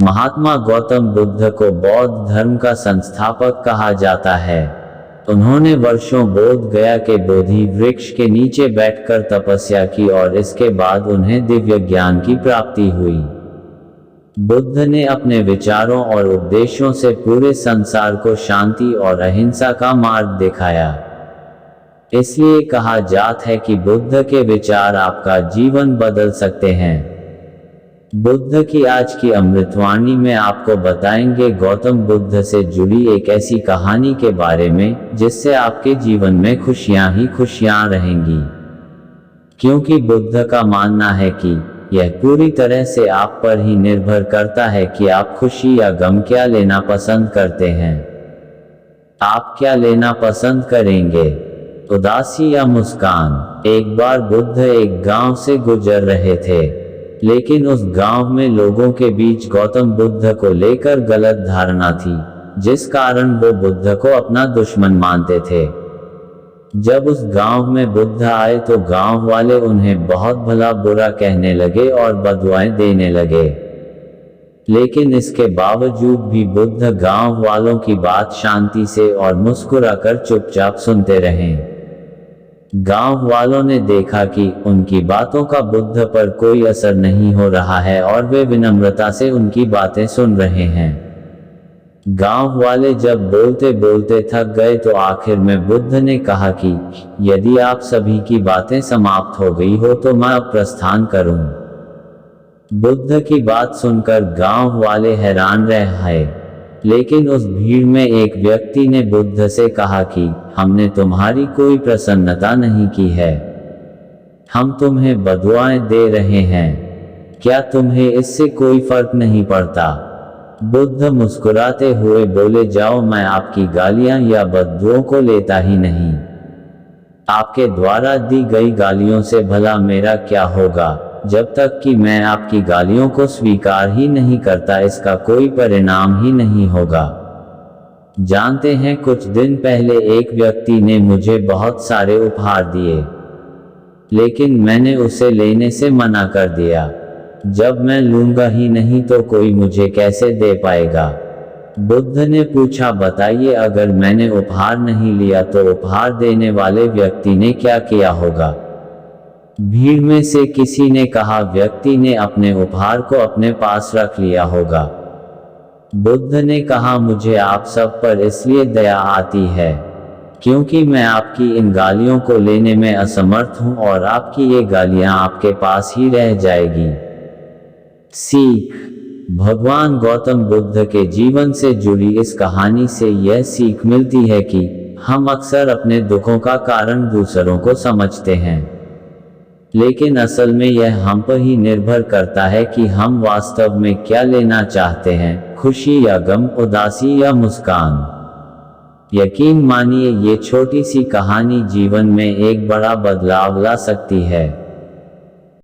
महात्मा गौतम बुद्ध को बौद्ध धर्म का संस्थापक कहा जाता है। उन्होंने वर्षों बोध गया के बोधि वृक्ष के नीचे बैठकर तपस्या की और इसके बाद उन्हें दिव्य ज्ञान की प्राप्ति हुई। बुद्ध ने अपने विचारों और उपदेशों से पूरे संसार को शांति और अहिंसा का मार्ग दिखाया। इसलिए कहा जाता है कि बुद्ध के विचार आपका जीवन बदल सकते हैं। बुद्ध की आज की अमृतवाणी में आपको बताएंगे गौतम बुद्ध से जुड़ी एक ऐसी कहानी के बारे में जिससे आपके जीवन में खुशियां ही खुशियां रहेंगी, क्योंकि बुद्ध का मानना है कि यह पूरी तरह से आप पर ही निर्भर करता है कि आप खुशी या गम क्या लेना पसंद करते हैं। आप क्या लेना पसंद करेंगे, उदासी या मुस्कान? एक बार बुद्ध एक गांव से गुजर रहे थे, लेकिन उस गांव में लोगों के बीच गौतम बुद्ध को लेकर गलत धारणा थी, जिस कारण वो बुद्ध को अपना दुश्मन मानते थे। जब उस गांव में बुद्ध आए तो गांव वाले उन्हें बहुत भला बुरा कहने लगे और बददुआएं देने लगे, लेकिन इसके बावजूद भी बुद्ध गांव वालों की बात शांति से और मुस्कुराकर चुपचाप सुनते रहे। गांव वालों ने देखा कि उनकी बातों का बुद्ध पर कोई असर नहीं हो रहा है और वे विनम्रता से उनकी बातें सुन रहे हैं। गांव वाले जब बोलते बोलते थक गए तो आखिर में बुद्ध ने कहा कि यदि आप सभी की बातें समाप्त हो गई हो तो मैं अब प्रस्थान करूं। बुद्ध की बात सुनकर गांव वाले हैरान रह गए, लेकिन उस भीड़ में एक व्यक्ति ने बुद्ध से कहा कि हमने तुम्हारी कोई प्रसन्नता नहीं की है, हम तुम्हें बददुआएं दे रहे हैं, क्या तुम्हें इससे कोई फर्क नहीं पड़ता? बुद्ध मुस्कुराते हुए बोले, जाओ, मैं आपकी गालियां या बददुओं को लेता ही नहीं। आपके द्वारा दी गई गालियों से भला मेरा क्या होगा? जब तक कि मैं आपकी गालियों को स्वीकार ही नहीं करता इसका कोई परिणाम ही नहीं होगा। जानते हैं, कुछ दिन पहले एक व्यक्ति ने मुझे बहुत सारे उपहार दिए, लेकिन मैंने उसे लेने से मना कर दिया। जब मैं लूंगा ही नहीं तो कोई मुझे कैसे दे पाएगा? बुद्ध ने पूछा, बताइए, अगर मैंने उपहार नहीं लिया तो उपहार देने वाले व्यक्ति ने क्या किया होगा? भीड़ में से किसी ने कहा, व्यक्ति ने अपने उपहार को अपने पास रख लिया होगा। बुद्ध ने कहा, मुझे आप सब पर इसलिए दया आती है क्योंकि मैं आपकी इन गालियों को लेने में असमर्थ हूं और आपकी ये गालियां आपके पास ही रह जाएगी। सीख। भगवान गौतम बुद्ध के जीवन से जुड़ी इस कहानी से यह सीख मिलती है कि हम अक्सर अपने दुखों का कारण दूसरों को समझते हैं, लेकिन असल में यह हम पर ही निर्भर करता है कि हम वास्तव में क्या लेना चाहते हैं, खुशी या गम, उदासी या मुस्कान। यकीन मानिए, ये छोटी सी कहानी जीवन में एक बड़ा बदलाव ला सकती है।